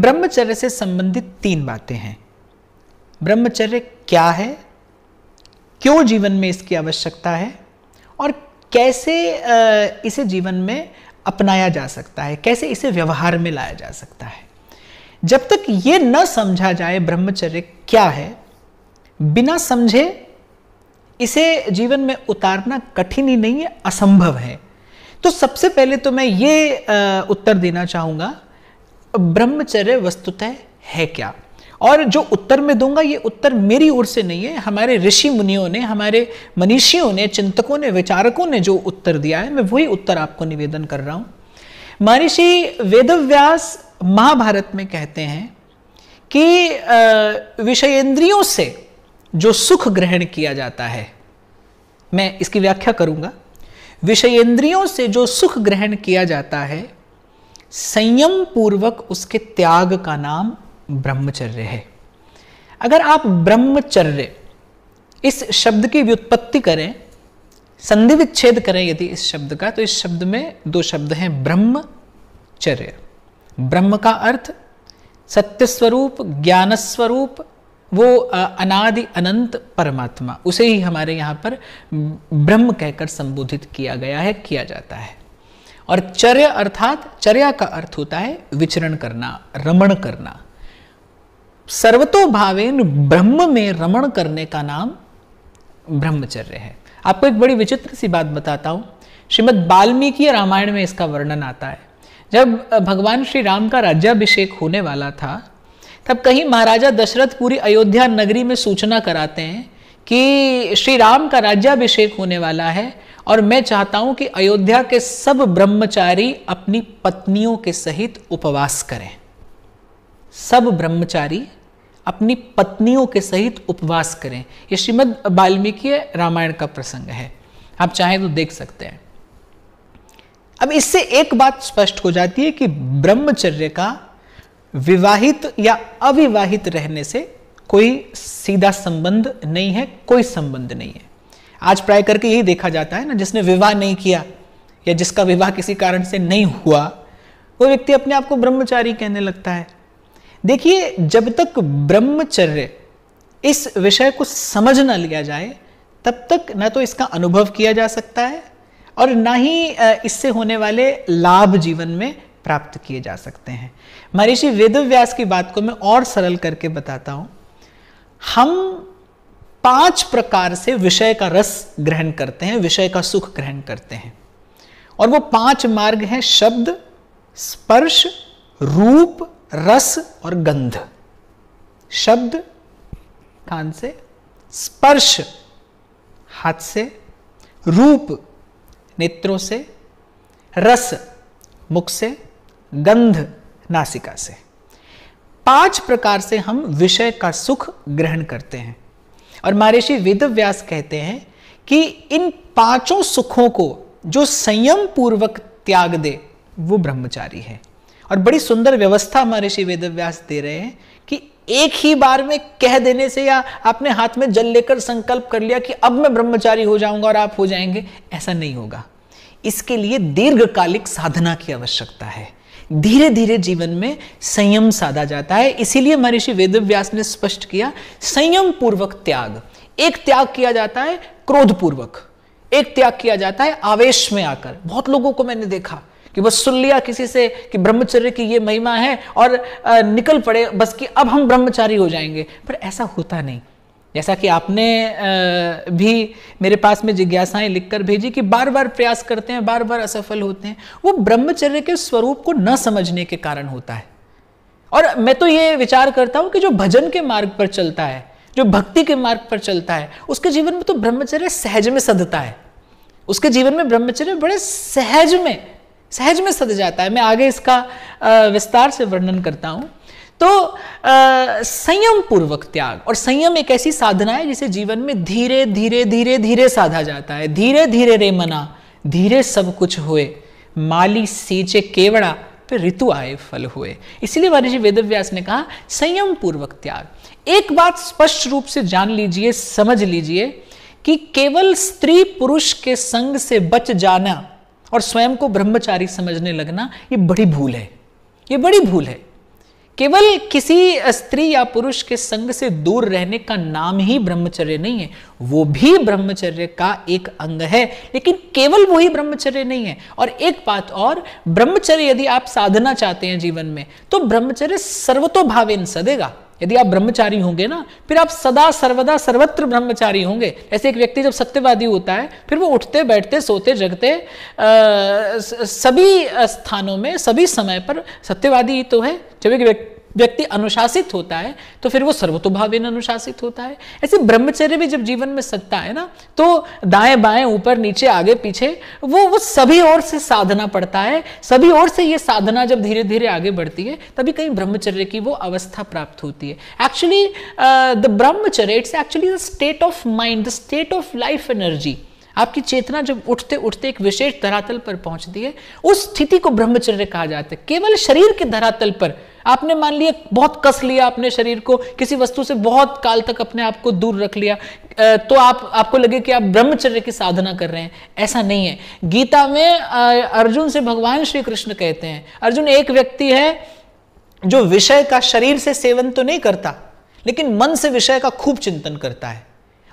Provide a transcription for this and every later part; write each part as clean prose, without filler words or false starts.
ब्रह्मचर्य से संबंधित 3 बातें हैं। ब्रह्मचर्य क्या है, क्यों जीवन में इसकी आवश्यकता है और कैसे इसे जीवन में अपनाया जा सकता है, कैसे इसे व्यवहार में लाया जा सकता है। जब तक ये न समझा जाए ब्रह्मचर्य क्या है, बिना समझे इसे जीवन में उतारना कठिन ही नहीं है, असंभव है। तो सबसे पहले तो मैं ये उत्तर देना चाहूँगा, ब्रह्मचर्य वस्तुतः है क्या। और जो उत्तर मैं दूंगा ये उत्तर मेरी ओर से नहीं है, हमारे ऋषि मुनियों ने, हमारे मनीषियों ने, चिंतकों ने, विचारकों ने जो उत्तर दिया है, मैं वही उत्तर आपको निवेदन कर रहा हूँ। महर्षि वेदव्यास महाभारत में कहते हैं कि विषयेंद्रियों से जो सुख ग्रहण किया जाता है, मैं इसकी व्याख्या करूंगा। विषयेंद्रियों से जो सुख ग्रहण किया जाता है, संयम पूर्वक उसके त्याग का नाम ब्रह्मचर्य है। अगर आप ब्रह्मचर्य इस शब्द की व्युत्पत्ति करें, संधि विच्छेद करें यदि इस शब्द का, तो इस शब्द में 2 शब्द हैं, ब्रह्मचर्य। ब्रह्म का अर्थ सत्य स्वरूप, ज्ञान स्वरूप, वो अनादि अनंत परमात्मा, उसे ही हमारे यहाँ पर ब्रह्म कहकर संबोधित किया गया है, किया जाता है। और चर्य अर्थात, चर्या का अर्थ होता है विचरण करना, रमण करना। सर्वतोभावेन ब्रह्म में रमण करने का नाम ब्रह्मचर्य है। आपको एक बड़ी विचित्र सी बात बताता हूं, श्रीमद् वाल्मीकि रामायण में इसका वर्णन आता है। जब भगवान श्री राम का राज्याभिषेक होने वाला था, तब कहीं महाराजा दशरथ पूरी अयोध्या नगरी में सूचना कराते हैं कि श्री राम का राज्याभिषेक होने वाला है और मैं चाहता हूं कि अयोध्या के सब ब्रह्मचारी अपनी पत्नियों के सहित उपवास करें। सब ब्रह्मचारी अपनी पत्नियों के सहित उपवास करें। ये श्रीमद् वाल्मीकि रामायण का प्रसंग है, आप चाहें तो देख सकते हैं। अब इससे एक बात स्पष्ट हो जाती है कि ब्रह्मचर्य का विवाहित या अविवाहित रहने से कोई सीधा संबंध नहीं है, कोई संबंध नहीं है। आज प्राय करके यही देखा जाता है ना, जिसने विवाह नहीं किया या जिसका विवाह किसी कारण से नहीं हुआ, वो व्यक्ति अपने आप को ब्रह्मचारी कहने लगता है। देखिए, जब तक ब्रह्मचर्य इस विषय को समझ ना लिया जाए, तब तक ना तो इसका अनुभव किया जा सकता है और ना ही इससे होने वाले लाभ जीवन में प्राप्त किए जा सकते हैं। महर्षि वेदव्यास की बात को मैं और सरल करके बताता हूं। हम 5 प्रकार से विषय का रस ग्रहण करते हैं, विषय का सुख ग्रहण करते हैं, और वो 5 मार्ग हैं: शब्द, स्पर्श, रूप, रस और गंध। शब्द कान से, स्पर्श हाथ से, रूप नेत्रों से, रस मुख से, गंध नासिका से। 5 प्रकार से हम विषय का सुख ग्रहण करते हैं। और महर्षि वेदव्यास कहते हैं कि इन 5 सुखों को जो संयम पूर्वक त्याग दे, वो ब्रह्मचारी है। और बड़ी सुंदर व्यवस्था महर्षि वेदव्यास दे रहे हैं कि एक ही बार में कह देने से या आपने हाथ में जल लेकर संकल्प कर लिया कि अब मैं ब्रह्मचारी हो जाऊंगा और आप हो जाएंगे, ऐसा नहीं होगा। इसके लिए दीर्घकालिक साधना की आवश्यकता है। धीरे धीरे जीवन में संयम साधा जाता है। इसीलिए महर्षि वेदव्यास ने स्पष्ट किया, संयम पूर्वक त्याग। एक त्याग किया जाता है क्रोध पूर्वक, एक त्याग किया जाता है आवेश में आकर। बहुत लोगों को मैंने देखा कि बस सुन लिया किसी से कि ब्रह्मचर्य की ये महिमा है और निकल पड़े बस कि अब हम ब्रह्मचारी हो जाएंगे, पर ऐसा होता नहीं। जैसा कि आपने भी मेरे पास में जिज्ञासाएं लिखकर भेजी कि बार बार प्रयास करते हैं, बार बार असफल होते हैं, वो ब्रह्मचर्य के स्वरूप को न समझने के कारण होता है। और मैं तो ये विचार करता हूं कि जो भजन के मार्ग पर चलता है, जो भक्ति के मार्ग पर चलता है, उसके जीवन में तो ब्रह्मचर्य सहज में सधता है। उसके जीवन में ब्रह्मचर्य बड़े सहज में सध जाता है। मैं आगे इसका विस्तार से वर्णन करता हूं। तो संयम पूर्वक त्याग, और संयम एक ऐसी साधना है जिसे जीवन में धीरे धीरे धीरे धीरे साधा जाता है। धीरे धीरे रे मना, धीरे सब कुछ हुए, माली सींचे केवड़ा, फिर ऋतु आए फल हुए। इसीलिए महर्षि वेदव्यास ने कहा संयम पूर्वक त्याग। एक बात स्पष्ट रूप से जान लीजिए, समझ लीजिए कि केवल स्त्री पुरुष के संग से बच जाना और स्वयं को ब्रह्मचारी समझने लगना, ये बड़ी भूल है। ये बड़ी भूल है। केवल किसी स्त्री या पुरुष के संग से दूर रहने का नाम ही ब्रह्मचर्य नहीं है, वो भी ब्रह्मचर्य का एक अंग है, लेकिन केवल वही ब्रह्मचर्य नहीं है। और एक बात और, ब्रह्मचर्य यदि आप साधना चाहते हैं जीवन में, तो ब्रह्मचर्य सर्वतोभावेन सदेगा। यदि आप ब्रह्मचारी होंगे ना, फिर आप सदा सर्वदा सर्वत्र ब्रह्मचारी होंगे। ऐसे एक व्यक्ति जब सत्यवादी होता है, फिर वो उठते बैठते सोते जगते सभी स्थानों में सभी समय पर सत्यवादी ही तो है। जब एक व्यक्ति अनुशासित होता है तो फिर वो सर्वतोभावेन अनुशासित होता है। ऐसे ब्रह्मचर्य भी जब जीवन में सत्ता है ना, तो दाएं बाएं ऊपर नीचे आगे पीछे वो सभी ओर से साधना पड़ता है। सभी ओर से ये साधना जब धीरे धीरे आगे बढ़ती है, तभी कहीं ब्रह्मचर्य की वो अवस्था प्राप्त होती है। एक्चुअली द ब्रह्मचर्य it's actually the state of mind, the state of life energy. आपकी चेतना जब उठते उठते एक विशेष धरातल पर पहुंचती है, उस स्थिति को ब्रह्मचर्य कहा जाता है। केवल शरीर के धरातल पर आपने मान लिया, बहुत कस लिया अपने शरीर को, किसी वस्तु से बहुत काल तक अपने आप को दूर रख लिया, तो आपको लगे कि आप ब्रह्मचर्य की साधना कर रहे हैं। ऐसा नहीं है। गीता में अर्जुन से भगवान श्री कृष्ण कहते हैं, अर्जुन एक व्यक्ति है जो विषय का शरीर से सेवन तो नहीं करता, लेकिन मन से विषय का खूब चिंतन करता है।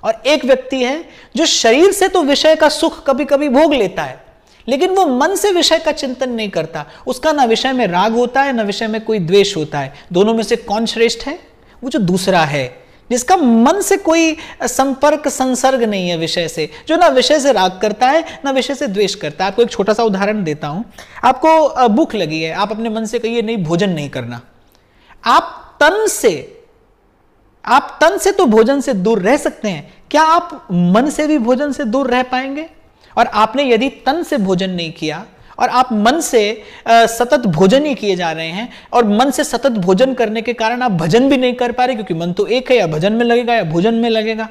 और एक व्यक्ति है जो शरीर से तो विषय का सुख कभी कभी भोग लेता है, लेकिन वो मन से विषय का चिंतन नहीं करता। उसका ना विषय में राग होता है, ना विषय में कोई द्वेष होता है। दोनों में से कौन श्रेष्ठ है? वो जो दूसरा है, जिसका मन से कोई संपर्क संसर्ग नहीं है विषय से, जो ना विषय से राग करता है ना विषय से द्वेष करता है। आपको एक छोटा सा उदाहरण देता हूं। आपको भूख लगी है, आप अपने मन से कहिए नहीं, भोजन नहीं करना। आप तन से तो भोजन से दूर रह सकते हैं, क्या आप मन से भी भोजन से दूर रह पाएंगे? और आपने यदि तन से भोजन नहीं किया और आप मन से सतत भोजन ही किए जा रहे हैं, और मन से सतत भोजन करने के कारण आप भजन भी नहीं कर पा रहे, क्योंकि मन तो एक है, या भजन में लगेगा या भोजन में लगेगा।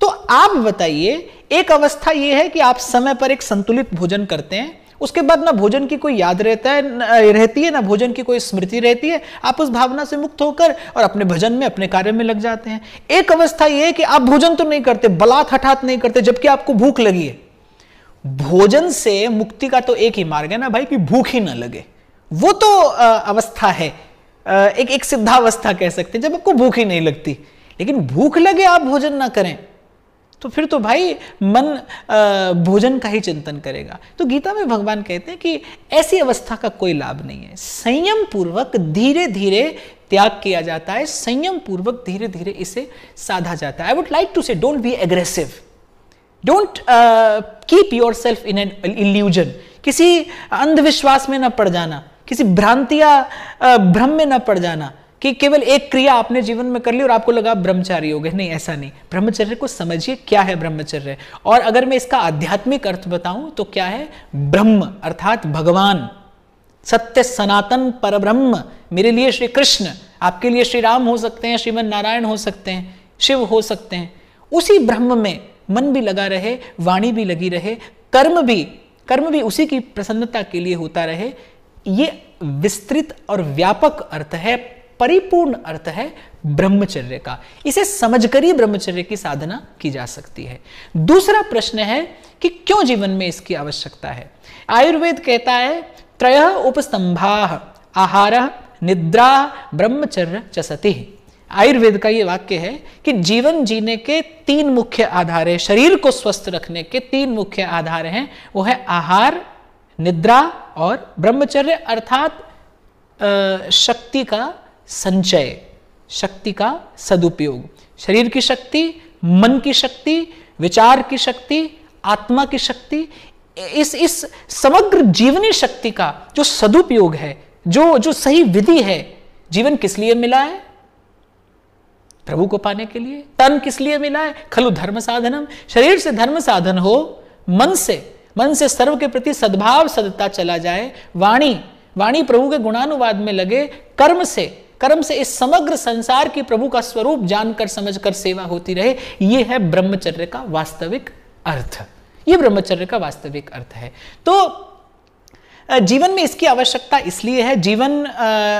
तो आप बताइए, एक अवस्था यह है कि आप समय पर एक संतुलित भोजन करते हैं, उसके बाद ना भोजन की कोई याद रहती है ना भोजन की कोई स्मृति रहती है, आप उस भावना से मुक्त होकर और अपने भजन में अपने कार्य में लग जाते हैं। एक अवस्था यह है कि आप भोजन तो नहीं करते, बलात् हठात नहीं करते, जबकि आपको भूख लगी है। भोजन से मुक्ति का तो एक ही मार्ग है ना भाई, कि भूख ही ना लगे। वो तो अवस्था है, एक सिद्धावस्था कह सकते हैं, जब आपको भूख ही नहीं लगती। लेकिन भूख लगे आप भोजन ना करें, तो फिर तो भाई मन भोजन का ही चिंतन करेगा। तो गीता में भगवान कहते हैं कि ऐसी अवस्था का कोई लाभ नहीं है। संयम पूर्वक धीरे धीरे त्याग किया जाता है, संयम पूर्वक धीरे धीरे इसे साधा जाता है। आई वुड लाइक टू से, don't be aggressive, don't keep your self in an illusion. किसी अंधविश्वास में ना पड़ जाना, किसी भ्रांति या भ्रम में ना पड़ जाना कि केवल एक क्रिया आपने जीवन में कर ली और आपको लगा ब्रह्मचारी हो गए। नहीं, ऐसा नहीं। ब्रह्मचर्य को समझिए, क्या है ब्रह्मचर्य। और अगर मैं इसका आध्यात्मिक अर्थ बताऊं तो क्या है? ब्रह्म अर्थात भगवान, सत्य सनातन परब्रह्म। मेरे लिए श्री कृष्ण, आपके लिए श्री राम हो सकते हैं, श्रीमन नारायण हो सकते हैं, शिव हो सकते हैं। उसी ब्रह्म में मन भी लगा रहे, वाणी भी लगी रहे, कर्म भी उसी की प्रसन्नता के लिए होता रहे। ये विस्तृत और व्यापक अर्थ है, परिपूर्ण अर्थ है ब्रह्मचर्य का। इसे समझकर ही ब्रह्मचर्य की साधना की जा सकती है। दूसरा प्रश्न है कि क्यों जीवन में इसकी आवश्यकता है। आयुर्वेद कहता है त्रयः उपस्तंभाः आहारः निद्रा ब्रह्मचर्य च सतिः। आयुर्वेद का ये वाक्य है कि जीवन जीने के तीन मुख्य आधार है, शरीर को स्वस्थ रखने के तीन मुख्य आधार हैं। वो है आहार, निद्रा और ब्रह्मचर्य, अर्थात शक्ति का संचय, शक्ति का सदुपयोग। शरीर की शक्ति, मन की शक्ति, विचार की शक्ति, आत्मा की शक्ति, इस समग्र जीवनी शक्ति का जो सदुपयोग है, जो सही विधि है। जीवन किस लिए मिला है? प्रभु को पाने के लिए। तन किस लिए मिला है? खलु धर्म साधनम। शरीर से धर्म साधन हो, मन से सर्व के प्रति सद्भाव सदता चला जाए, वाणी प्रभु के गुणानुवाद में लगे, कर्म से इस समग्र संसार की प्रभु का स्वरूप जानकर समझकर सेवा होती रहे। यह है ब्रह्मचर्य का वास्तविक अर्थ। यह ब्रह्मचर्य का वास्तविक अर्थ है। तो जीवन में इसकी आवश्यकता इसलिए है, जीवन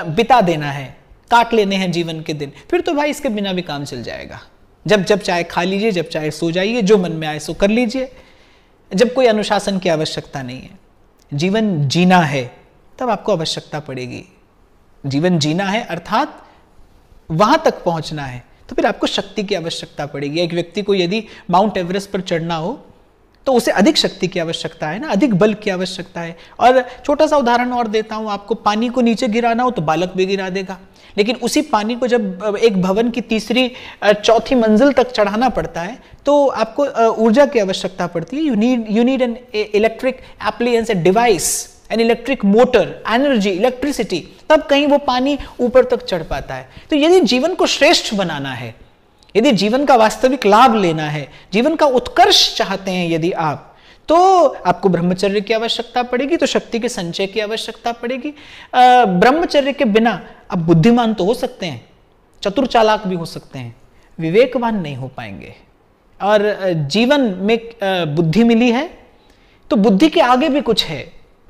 बिता देना है, काट लेने हैं जीवन के दिन। फिर तो भाई इसके बिना भी काम चल जाएगा। जब चाहे खा लीजिए, जब चाहे सो जाइए, जो मन में आए सो कर लीजिए, जब कोई अनुशासन की आवश्यकता नहीं है। जीवन जीना है तब आपको आवश्यकता पड़ेगी। जीवन जीना है अर्थात वहां तक पहुंचना है, तो फिर आपको शक्ति की आवश्यकता पड़ेगी। एक व्यक्ति को यदि माउंट एवरेस्ट पर चढ़ना हो तो उसे अधिक शक्ति की आवश्यकता है ना, अधिक बल की आवश्यकता है। और छोटा सा उदाहरण और देता हूं आपको, पानी को नीचे गिराना हो तो बालक भी गिरा देगा, लेकिन उसी पानी को जब एक भवन की तीसरी चौथी मंजिल तक चढ़ाना पड़ता है तो आपको ऊर्जा की आवश्यकता पड़ती है। You need an electric appliance, a device, an electric motor, energy, electricity, तब कहीं वो पानी ऊपर तक चढ़ पाता है। तो यदि जीवन को श्रेष्ठ बनाना है, यदि जीवन का वास्तविक लाभ लेना है, जीवन का उत्कर्ष चाहते हैं यदि आप, तो आपको ब्रह्मचर्य की आवश्यकता पड़ेगी, तो शक्ति के संचय की आवश्यकता पड़ेगी। ब्रह्मचर्य के बिना आप बुद्धिमान तो हो सकते हैं, चतुर चालाक भी हो सकते हैं, विवेकवान नहीं हो पाएंगे। और जीवन में बुद्धि मिली है तो बुद्धि के आगे भी कुछ है,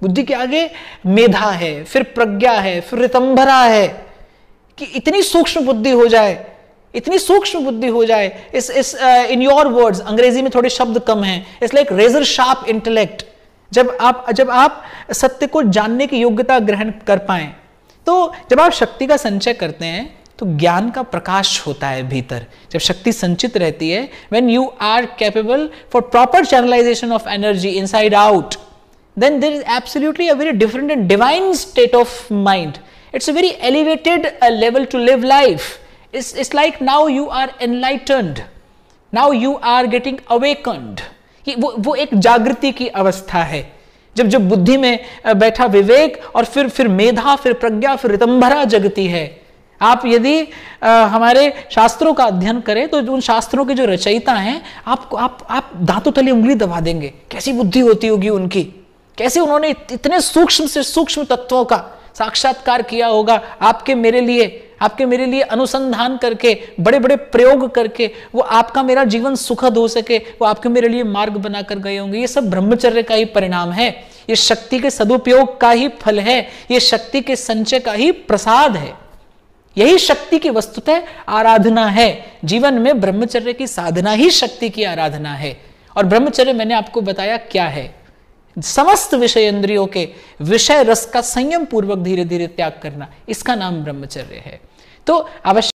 बुद्धि के आगे मेधा है, फिर प्रज्ञा है, फिर ऋतंभरा है, कि इतनी सूक्ष्म बुद्धि हो जाए, इतनी सूक्ष्म बुद्धि हो जाए। इन योर वर्ड्स, अंग्रेजी में थोड़े शब्द कम हैं, it's like razor sharp intellect. जब आप सत्य को जानने की योग्यता ग्रहण कर पाए, तो जब आप शक्ति का संचय करते हैं तो ज्ञान का प्रकाश होता है भीतर। जब शक्ति संचित रहती है, when you are capable for proper channelization of energy inside out, then there is absolutely a very different and divine state of mind. It's a very elevated level to live life. It's like now you are enlightened, now you are getting awakened. वो एक जागृति की अवस्था है, जब बुद्धि में बैठा विवेक और फिर मेधा, फिर प्रज्ञा, फिर ऋतंभरा जगती है। आप यदि हमारे शास्त्रों का अध्ययन करें तो उन शास्त्रों के जो रचयिता हैं, आप दांतों तले उंगली दबा देंगे, कैसी बुद्धि होती होगी उनकी, कैसे उन्होंने इतने सूक्ष्म से सूक्ष्म तत्वों का साक्षात्कार किया होगा आपके मेरे लिए अनुसंधान करके, बड़े बड़े प्रयोग करके, वो आपका मेरा जीवन सुखद हो सके, वो आपके मेरे लिए मार्ग बनाकर गए होंगे। ये सब ब्रह्मचर्य का ही परिणाम है, ये शक्ति के सदुपयोग का ही फल है, ये शक्ति के संचय का ही प्रसाद है। यही शक्ति की वस्तुतः आराधना है। जीवन में ब्रह्मचर्य की साधना ही शक्ति की आराधना है। और ब्रह्मचर्य मैंने आपको बताया क्या है, समस्त विषय इंद्रियों के विषय रस का संयम पूर्वक धीरे धीरे त्याग करना, इसका नाम ब्रह्मचर्य है। तो आवश्यक